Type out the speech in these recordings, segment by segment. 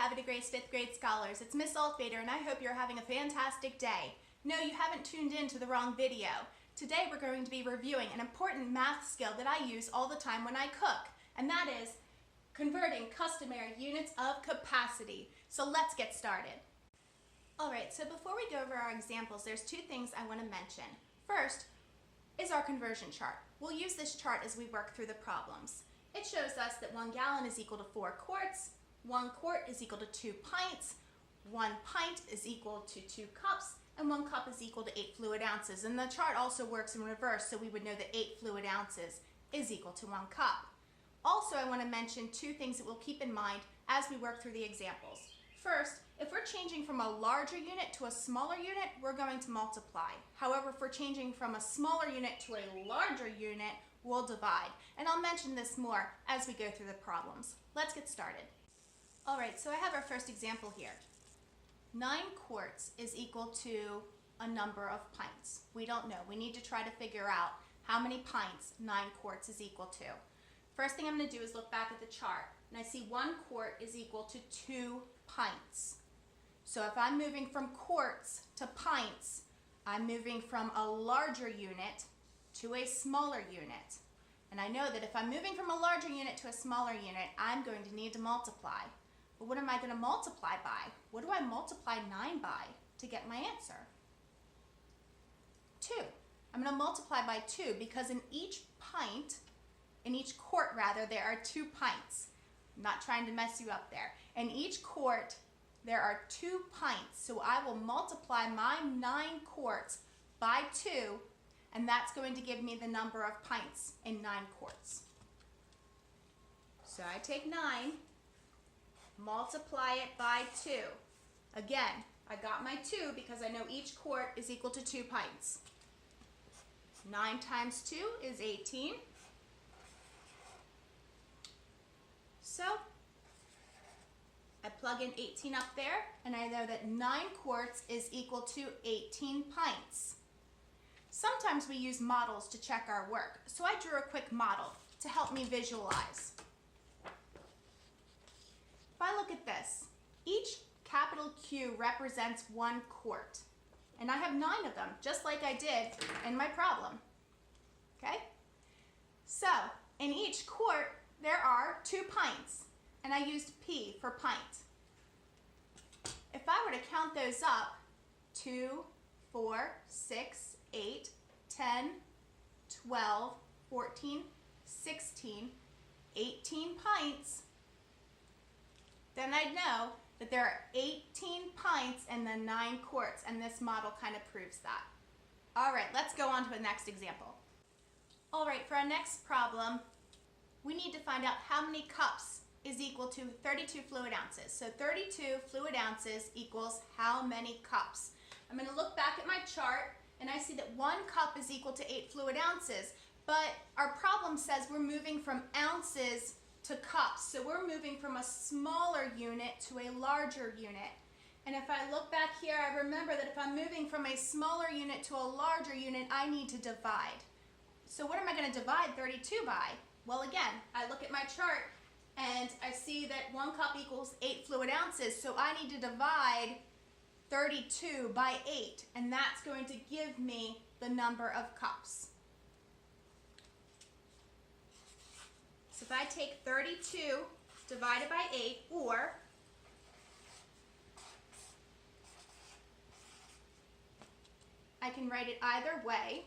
Avida Grace 5th grade scholars. It's Miss Altvater and I hope you're having a fantastic day. No, you haven't tuned in to the wrong video. Today we're going to be reviewing an important math skill that I use all the time when I cook, and that is converting customary units of capacity. So let's get started. Alright, so before we go over our examples, there's two things I want to mention. First is our conversion chart. We'll use this chart as we work through the problems. It shows us that 1 gallon is equal to 4 quarts, 1 quart is equal to 2 pints, 1 pint is equal to 2 cups, and 1 cup is equal to 8 fluid ounces. And the chart also works in reverse, so we would know that 8 fluid ounces is equal to 1 cup. Also, I want to mention two things that we'll keep in mind as we work through the examples. First, if we're changing from a larger unit to a smaller unit, we're going to multiply. However, if we're changing from a smaller unit to a larger unit, we'll divide. And I'll mention this more as we go through the problems. Let's get started. Alright, so I have our first example here. 9 quarts is equal to a number of pints. We don't know. We need to try to figure out how many pints 9 quarts is equal to. First thing I'm going to do is look back at the chart, and I see 1 quart is equal to 2 pints. So if I'm moving from quarts to pints, I'm moving from a larger unit to a smaller unit. And I know that if I'm moving from a larger unit to a smaller unit, I'm going to need to multiply. But what am I going to multiply by? What do I multiply 9 by to get my answer? 2. I'm going to multiply by 2 because in each quart rather, there are 2 pints. I'm not trying to mess you up there. In each quart, there are 2 pints. So I will multiply my 9 quarts by 2, and that's going to give me the number of pints in 9 quarts. So I take 9, multiply it by 2. Again, I got my 2 because I know each quart is equal to 2 pints. 9 times 2 is 18. So I plug in 18 up there, and I know that 9 quarts is equal to 18 pints. Sometimes we use models to check our work, so I drew a quick model to help me visualize. If I look at this, each capital Q represents 1 quart, and I have 9 of them, just like I did in my problem. Okay? So, in each quart, there are 2 pints, and I used P for pint. If I were to count those up, 2, 4, 6, 8, 10, 12, 14, 16, 18 pints, then I'd know that there are 18 pints in the 9 quarts, and this model kind of proves that. All right, let's go on to the next example. All right, for our next problem, we need to find out how many cups is equal to 32 fluid ounces. So 32 fluid ounces equals how many cups? I'm going to look back at my chart, and I see that 1 cup is equal to 8 fluid ounces, but our problem says we're moving from ounces to cups. So we're moving from a smaller unit to a larger unit. And if I look back here, I remember that if I'm moving from a smaller unit to a larger unit, I need to divide. So what am I going to divide 32 by? Well, again, I look at my chart and I see that 1 cup equals 8 fluid ounces, so I need to divide 32 by 8, and that's going to give me the number of cups. So if I take 32 divided by 8, or I can write it either way,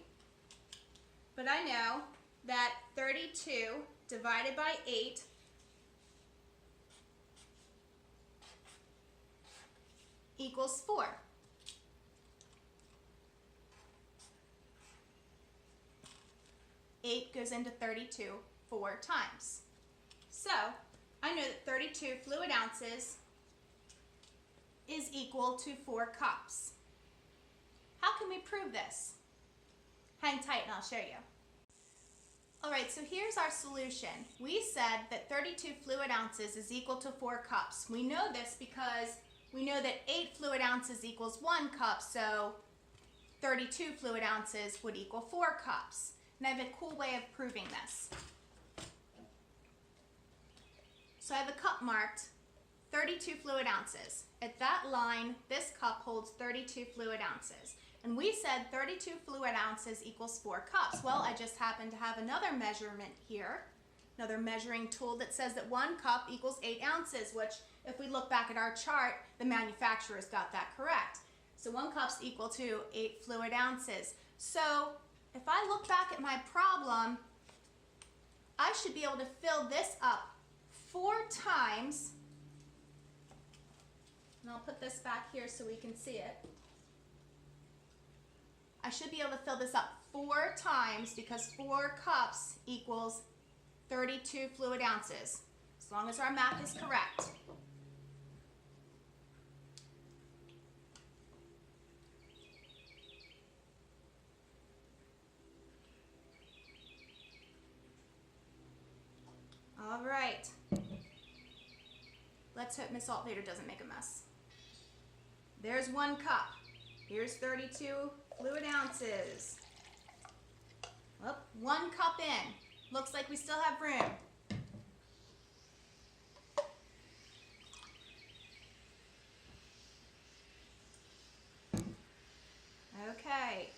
but I know that 32 divided by 8 equals 4. Eight goes into 32 4 times. So I know that 32 fluid ounces is equal to 4 cups. How can we prove this? Hang tight and I'll show you. Alright, so here's our solution. We said that 32 fluid ounces is equal to 4 cups. We know this because we know that 8 fluid ounces equals 1 cup, so 32 fluid ounces would equal 4 cups. And I have a cool way of proving this. So I have a cup marked 32 fluid ounces. At that line, this cup holds 32 fluid ounces. And we said 32 fluid ounces equals 4 cups. Well, I just happen to have another measurement here, another measuring tool that says that 1 cup equals 8 ounces, which if we look back at our chart, the manufacturer's got that correct. So 1 cup's equal to 8 fluid ounces. So if I look back at my problem, I should be able to fill this up 4 times. And I'll put this back here so we can see it. I should be able to fill this up 4 times because 4 cups equals 32 fluid ounces, as long as our math is correct. All right. Let's hope Miss Altvater doesn't make a mess. There's 1 cup. Here's 32 fluid ounces. Well, 1 cup in. Looks like we still have room. Okay.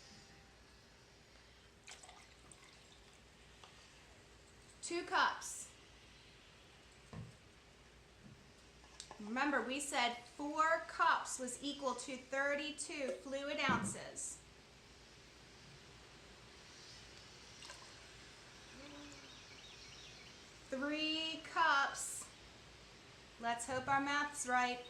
2 cups. Remember, we said 4 cups was equal to 32 fluid ounces. 3 cups. Let's hope our math's right.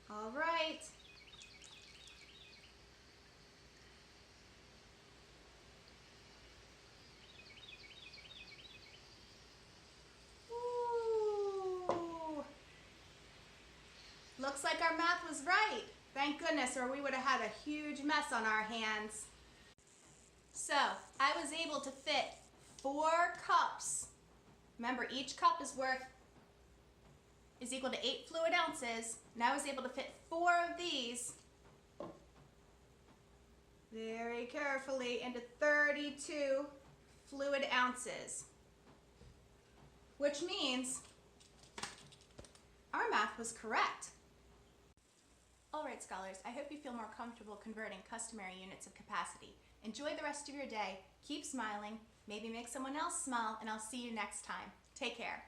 All right. Looks like our math was right. Thank goodness, or we would have had a huge mess on our hands. So, I was able to fit 4 cups. Remember, each cup is equal to 8 fluid ounces, and I was able to fit 4 of these very carefully into 32 fluid ounces, which means our math was correct. All right, scholars, I hope you feel more comfortable converting customary units of capacity. Enjoy the rest of your day, keep smiling, maybe make someone else smile, and I'll see you next time. Take care.